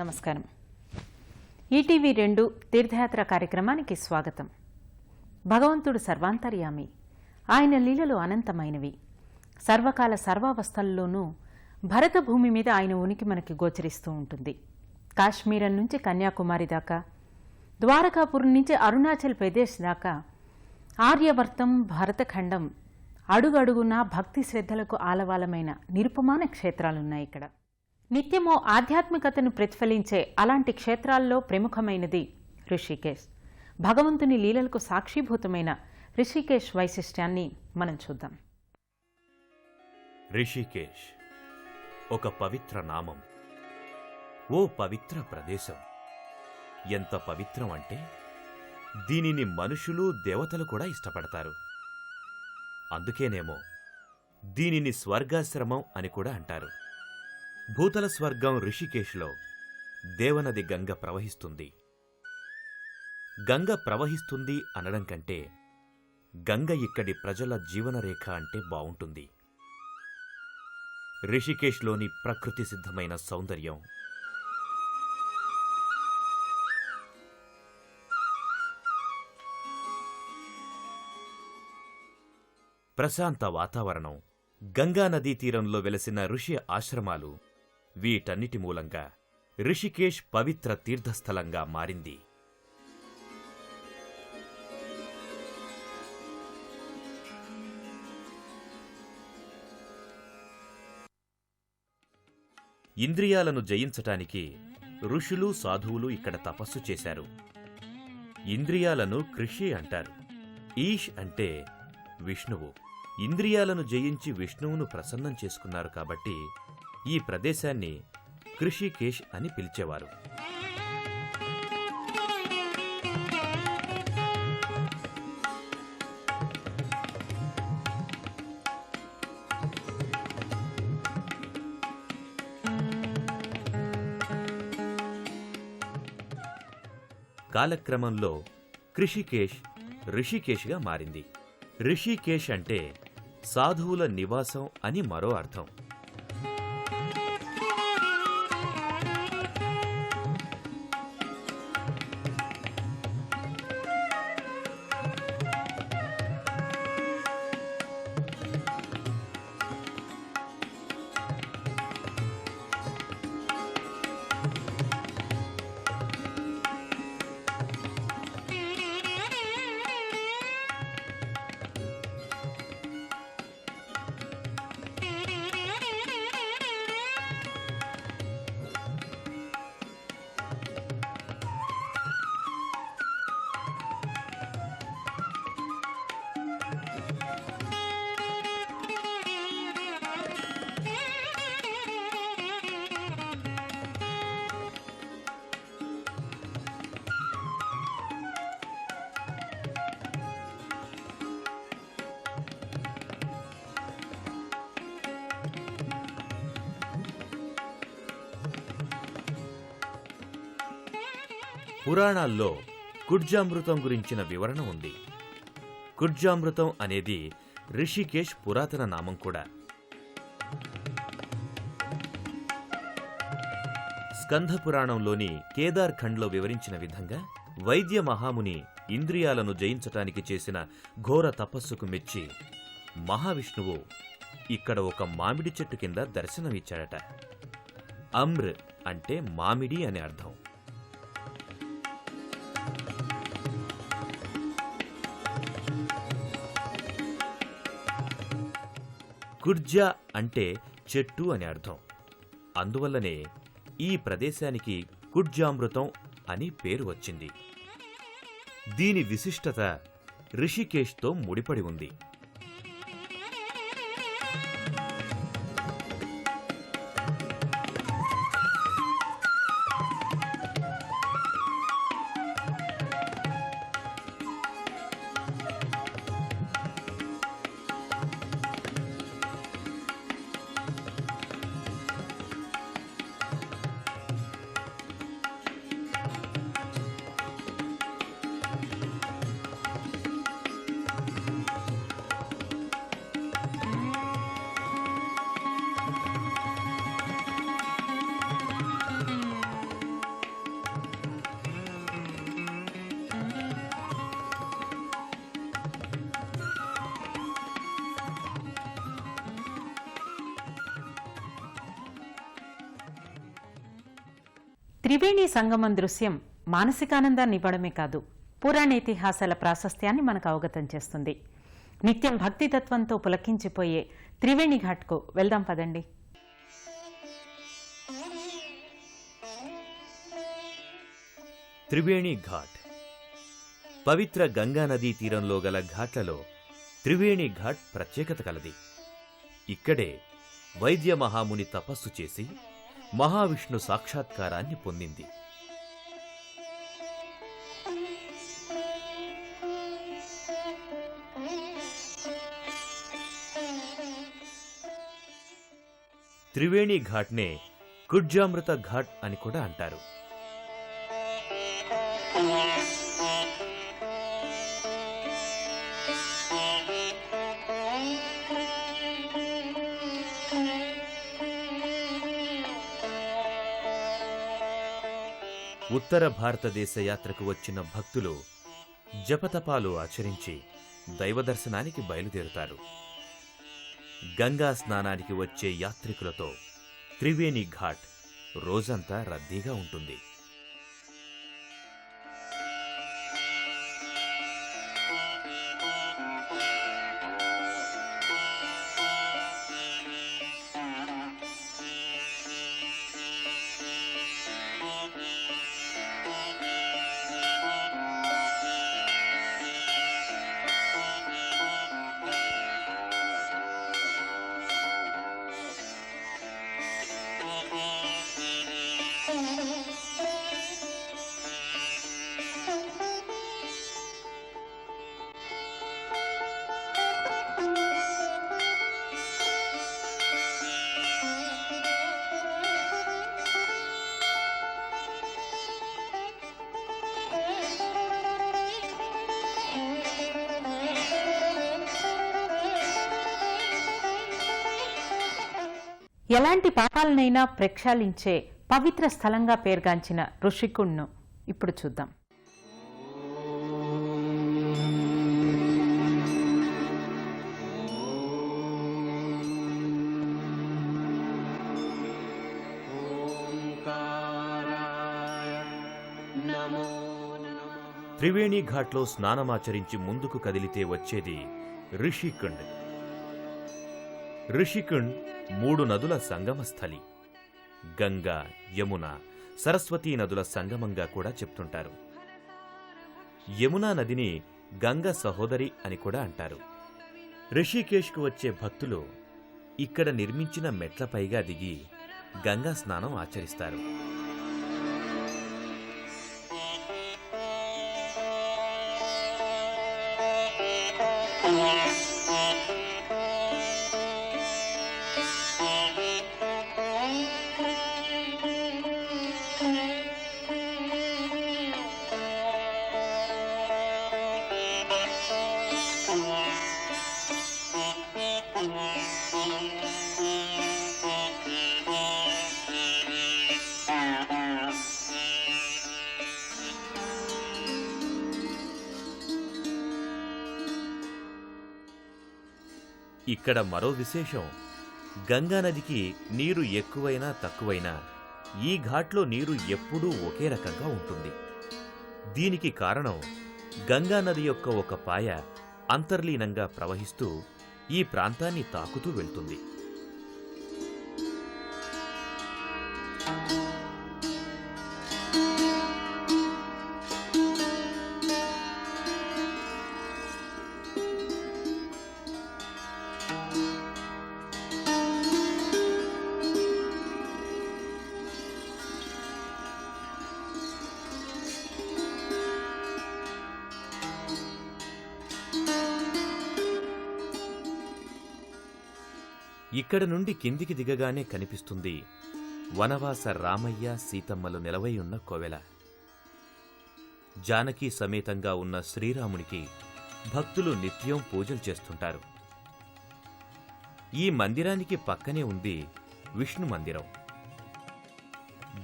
నమస్కారం. ఈటీవీ 2 తీర్థయాత్ర కార్యక్రమానికి స్వాగతం. భగవంతుడు సర్వాంతర్యామి. ఆయన లీలలు అనంతమైనవి. సర్వకాల సర్వావస్థల్లోనూ భరత భూమి మీద ఆయన ఉనికి మనకి గోచరిస్తూ ఉంటుంది. కాశ్మీరం నుంచి కన్యాకుమారి దాకా, ద్వారకాపురం నుంచి అరుణాచల్ ప్రదేశ్ దాకా, ఆర్యవర్తం, భరతఖండం అడుగడుగునా భక్తి శ్రద్ధలకు ఆలవాలమైన నిరుపమాన క్షేత్రాలున్నాయి ఇక్కడ. నిత్యమో ఆధ్యాత్మికతను ప్రతిఫలించే అలాంటి క్షేత్రాల్లో ప్రముఖమైనది రిషికేశ్. భగవంతుని లీలలకు సాక్షిభూతమైన రిషికేశ్ వైశిష్ట్యాన్ని మనం చూద్దాం. రిషికేశ్ ఒక పవిత్ర నామం. ఓ పవిత్ర ప్రదేశం. ఎంత పవిత్రం అంటే దీనిని మనుషులు, దేవతలు కూడా ఇష్టపడతారు. అందుకేనేమో దీనిని స్వర్గాశ్రమం అని కూడా అంటారు. భూతల స్వర్గం రిషికేశ్లో దేవనది గంగ ప్రవహిస్తుంది. గంగ ప్రవహిస్తుంది అనడం కంటే గంగ ఇక్కడి ప్రజల జీవనరేఖ అంటే బావుంటుంది. రిషికేశ్లోని ప్రకృతి సిద్ధమైన సౌందర్యం, ప్రశాంత వాతావరణం, గంగానదీ తీరంలో వెలసిన ఋషి ఆశ్రమాలు, వీటన్నిటి మూలంగా రిషికేశ్ పవిత్ర తీర్థస్థలంగా మారింది. ఇంద్రియాలను జయించటానికి ఋషులు, సాధువులు ఇక్కడ తపస్సు చేశారు. ఇంద్రియాలను కృషి అంటారు. ఈష్ అంటే విష్ణువు. ఇంద్రియాలను జయించి విష్ణువును ప్రసన్నం చేసుకున్నారు కాబట్టి ఈ ప్రదేశాన్ని రిషికేశ్ అని పిలిచేవారు. కాలక్రమంలో రిషికేశ్ రిషికేశ్గా మారింది. రిషికేశ్ అంటే సాధువుల నివాసం అని మరో అర్థం. పురాణాల్లో కుడ్జామృతం గురించిన వివరణ ఉంది. కుడ్జామృతం అనేది రిషికేశ్ పురాతన నామం కూడా. స్కంధ పురాణంలోని కేదార్ ఖండ్లో వివరించిన విధంగా వైద్య మహాముని ఇంద్రియాలను జయించటానికి చేసిన ఘోర తపస్సుకు మెచ్చి మహావిష్ణువు ఇక్కడ ఒక మామిడి చెట్టు కింద దర్శనమిచ్చాడట. అమ్ర్ అంటే మామిడి అని అర్థం. కుడ్జా అంటే చెట్టు అని అర్థం. అందువల్లనే ఈ ప్రదేశానికి కుడ్జామృతం అని పేరు వచ్చింది. దీని విశిష్టత రిషికేశ్తో ముడిపడి ఉంది. త్రివేణి సంగమం దృశ్యం మానసికానందాన్ని ఇవ్వడమే కాదు, పురాణేతిహాసాల ప్రాశస్త్యాన్ని మనకు అవగతం చేస్తుంది. నిత్యం భక్తితత్వంతో పులకించిపోయే త్రివేణి ఘాట్కు వెళ్దాం పదండి. త్రివేణి ఘాట్ పవిత్ర గంగా నదీ తీరంలో గల ఘాట్లలో త్రివేణి ఘాట్ ప్రత్యేకత కలది. ఇక్కడే వైద్య మహాముని తపస్సు చేసి మహావిష్ణు సాక్షాత్కారాన్ని పొందింది. త్రివేణి ఘాట్నే కుడ్జామృత ఘాట్ అని కూడా అంటారు. ఉత్తర భారతదేశ యాత్రకు వచ్చిన భక్తులు జపతపాలు ఆచరించి దైవదర్శనానికి బయలుదేరుతారు. గంగా స్నానానికి వచ్చే యాత్రికులతో త్రివేణి ఘాట్ రోజంతా రద్దీగా ఉంటుంది. ఎలాంటి పాపాలనైనా ప్రక్షాళించే పవిత్ర స్థలంగా పేర్గాంచిన ఋషికుండ్ను ఇప్పుడు చూద్దాం. త్రివేణి ఘాట్లో స్నానమాచరించి ముందుకు కదిలితే వచ్చేది రిషికుండ్. రిషికుండ్ 3 నదుల సంగమస్థలి. గంగా, యమున, సరస్వతీ నదుల సంగమంగా కూడా చెప్తుంటారు. యమునా నదిని గంగ సహోదరి అని కూడా అంటారు. రిషికేశ్కు వచ్చే భక్తులు ఇక్కడ నిర్మించిన మెట్లపైగా దిగి గంగా స్నానం ఆచరిస్తారు. ఇక్కడ మరో విశేషం, గంగానదికి నీరు ఎక్కువైనా తక్కువైనా ఈ ఘాట్లో నీరు ఎప్పుడూ ఒకే రకంగా ఉంటుంది. దీనికి కారణం గంగానది యొక్క ఒక పాయ అంతర్లీనంగా ప్రవహిస్తూ ఈ ప్రాంతాన్ని తాకుతూ వెళ్తుంది. ఇక్కడ నుండి కిందికి దిగగానే కనిపిస్తుంది వనవాస రామయ్య సీతమ్మలు నిలవై ఉన్న కోవెల. జానకీ సమేతంగా ఉన్న శ్రీరామునికి భక్తులు నిత్యం పూజలు చేస్తుంటారు. ఈ మందిరానికి పక్కనే ఉంది విష్ణు మందిరం.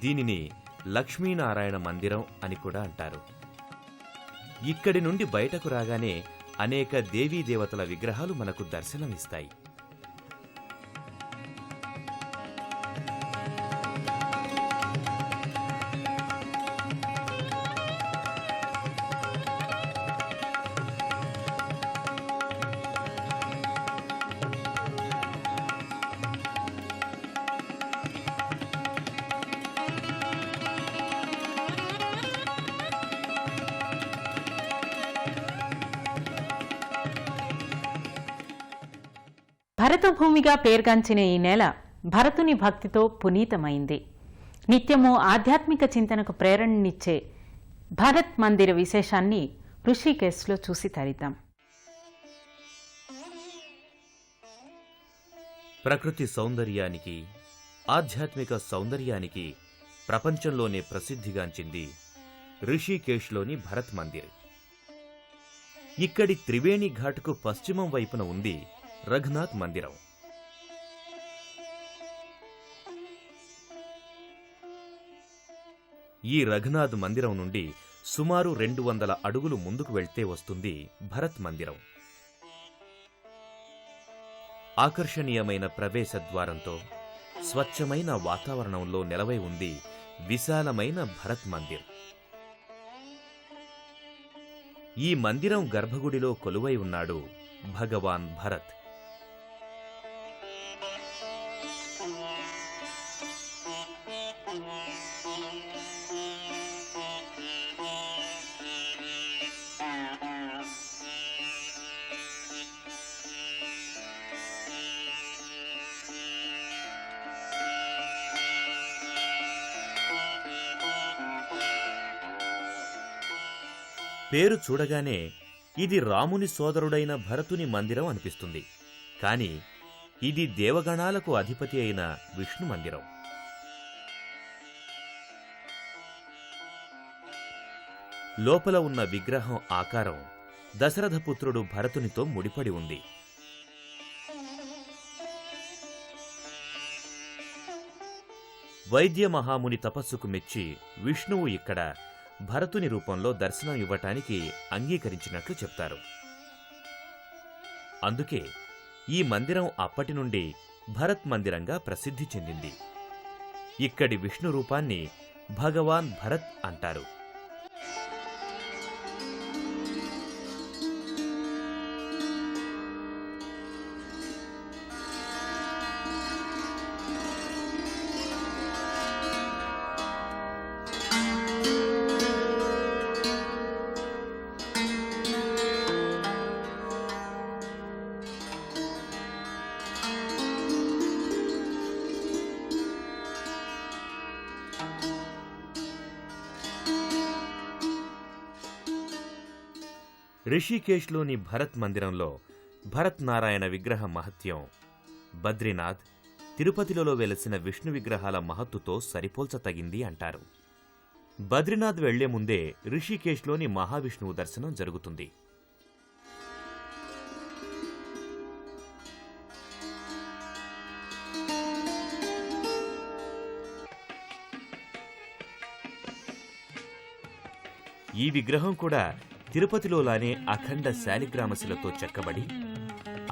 దీనిని లక్ష్మీనారాయణ మందిరం అని కూడా అంటారు. ఇక్కడి నుండి బయటకు రాగానే అనేక దేవీదేవతల విగ్రహాలు మనకు దర్శనమిస్తాయి. భరతభూమిగా పేర్గాంచిన ఈ నేల భరతుని భక్తితో పునీతమైంది. నిత్యము ఆధ్యాత్మిక చింతనకు ప్రేరణనిచ్చే భరత్ మందిర విశేషాన్ని ఋషికేశ్లో చూసి తరిద్దాం. ప్రకృతి సౌందర్యానికి, ఆధ్యాత్మిక సౌందర్యానికి ప్రపంచంలోనే ప్రసిద్ధిగాంచింది రిషికేశ్లోని భరత్ మందిర్. ఇక్కడి త్రివేణి ఘాట్కు పశ్చిమం వైపున ఉంది రఘునాథ్ మందిరం. ఈ రఘునాథ్ మందిరం నుండి సుమారు 200 అడుగులు ముందుకు వెళ్తే వస్తుంది భరత్ మందిరం. ఆకర్షణీయమైన ప్రవేశ ద్వారంతో స్వచ్ఛమైన వాతావరణంలో నెలవై ఉంది విశాలమైన భరత్ మందిర్. ఈ మందిరం గర్భగుడిలో కొలువై ఉన్నాడు భగవాన్ భరత్. పేరు చూడగానే ఇది రాముని సోదరుడైన భరతుని మందిరం అనిపిస్తుంది. కాని ఇది దేవగణాలకు అధిపతి అయిన విష్ణు మందిరం. లోపల ఉన్న విగ్రహం ఆకారం దశరథపుత్రుడు భరతునితో ముడిపడి ఉంది. వైద్య మహాముని తపస్సుకు మెచ్చి విష్ణువు ఇక్కడ భరతుని రూపంలో దర్శనం ఇవ్వటానికి అంగీకరించినట్లు చెప్తారు. అందుకే ఈ మందిరం అప్పటి నుండి భరత్ మందిరంగా ప్రసిద్ధి చెందింది. ఇక్కడి విష్ణు రూపాన్ని భగవాన్ భరత్ అంటారు. రిషికేశ్లోని భరత్ మందిరంలో భరత్ నారాయణ విగ్రహ మహత్యం బద్రీనాథ్, తిరుపతిలో వెలసిన విష్ణు విగ్రహాల మహత్తుతో సరిపోల్చతగింది అంటారు. బద్రీనాథ్ వెళ్లే ముందే రిషికేశ్లోని మహావిష్ణువు దర్శనం జరుగుతుంది. ఈ విగ్రహం కూడా తిరుపతిలోలానే అఖండ శాలిగ్రామశిలతో చెక్కబడి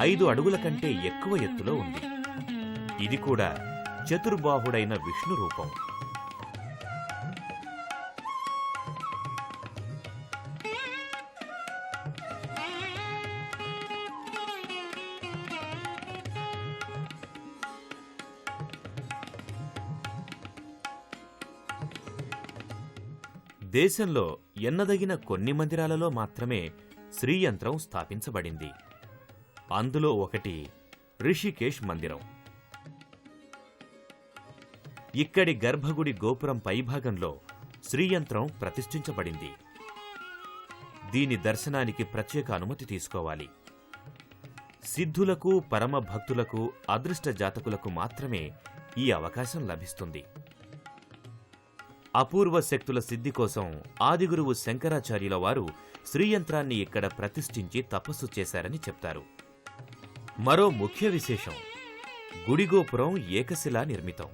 5 అడుగుల కంటే ఎక్కువ ఎత్తులో ఉంది. ఇది కూడా చతుర్బాహుడైన విష్ణు రూపం. దేశంలో ఎన్నదగిన కొన్ని మందిరాలలో మాత్రమే శ్రీయంత్రం స్థాపించబడింది. అందులో ఒకటి రిషికేశ్ మందిరం. ఇక్కడి గర్భగుడి గోపురం పైభాగంలో శ్రీయంత్రం ప్రతిష్ఠించబడింది. దీని దర్శనానికి ప్రత్యేక అనుమతి తీసుకోవాలి. సిద్ధులకు, పరమ భక్తులకు, అదృష్ట జాతకులకు మాత్రమే ఈ అవకాశం లభిస్తుంది. అపూర్వ శక్తుల సిద్ధి కోసం ఆదిగురువు శంకరాచార్యుల వారు శ్రీయంత్రాన్ని ఇక్కడ ప్రతిష్ఠించి తపస్సు చేశారని చెప్తారు. మరో ముఖ్య విశేషం, గుడిగోపురం ఏకశిలా నిర్మితం.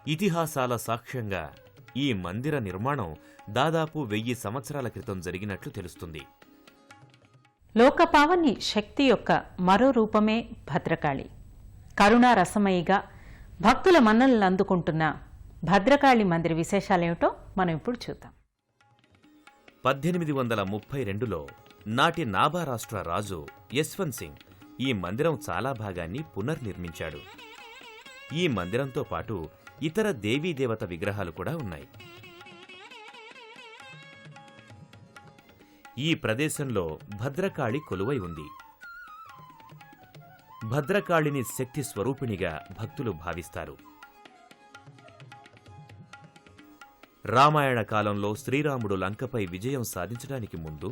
ఇతిహాసాల సాక్ష్యంగా ఈ మందిర నిర్మాణం దాదాపు 1000 సంవత్సరాల క్రితం జరిగినట్లు తెలుస్తుంది. లోకపావని శక్తి యొక్క మరో రూపమే భద్రకాళి. కరుణా రసమయిగా భక్తుల మన్ననలు అందుకుంటున్న భద్రకాళి మందిర విశేషాలేమిటో మనం ఇప్పుడు చూద్దాం. 1832లో నాటి నాభా రాష్ట్ర రాజు యశ్వంత్ సింగ్ ఈ మందిరం చాలా భాగాన్ని పునర్నిర్మించాడు. ఈ మందిరంతో పాటు ఇతర దేవీదేవత విగ్రహాలు కూడా ఉన్నాయి. ఈ ప్రదేశంలో భద్రకాళి కొలువై ఉంది. భద్రకాళిని శక్తి స్వరూపిణిగా భక్తులు భావిస్తారు. రామాయణ కాలంలో శ్రీరాముడు లంకపై విజయం సాధించడానికి ముందు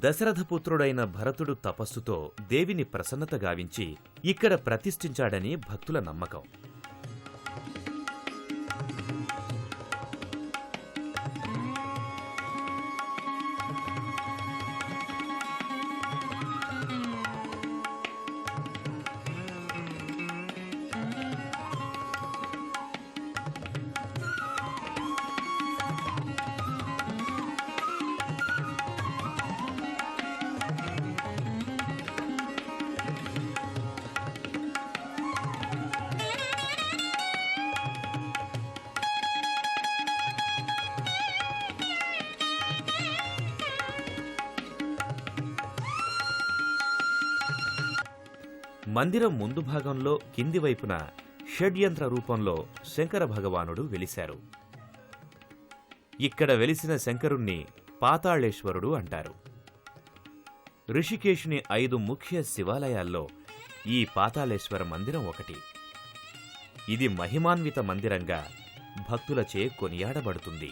దశరథపుత్రుడైన భరతుడు తపస్సుతో దేవిని ప్రసన్నత గావించి ఇక్కడ ప్రతిష్ఠించాడని భక్తుల నమ్మకం. మందిరం ముందు భాగంలో కింది వైపున షడ్యంత్ర రూపంలో శంకర భగవానుడు వెలిశారు. ఇక్కడ వెలిసిన శంకరుణ్ణి పాతాళేశ్వరుడు అంటారు. ఋషికేశుని 5 ముఖ్య శివాలయాల్లో ఈ పాతాళేశ్వర మందిరం ఒకటి. ఇది మహిమాన్విత మందిరంగా భక్తులచే కొనియాడబడుతుంది.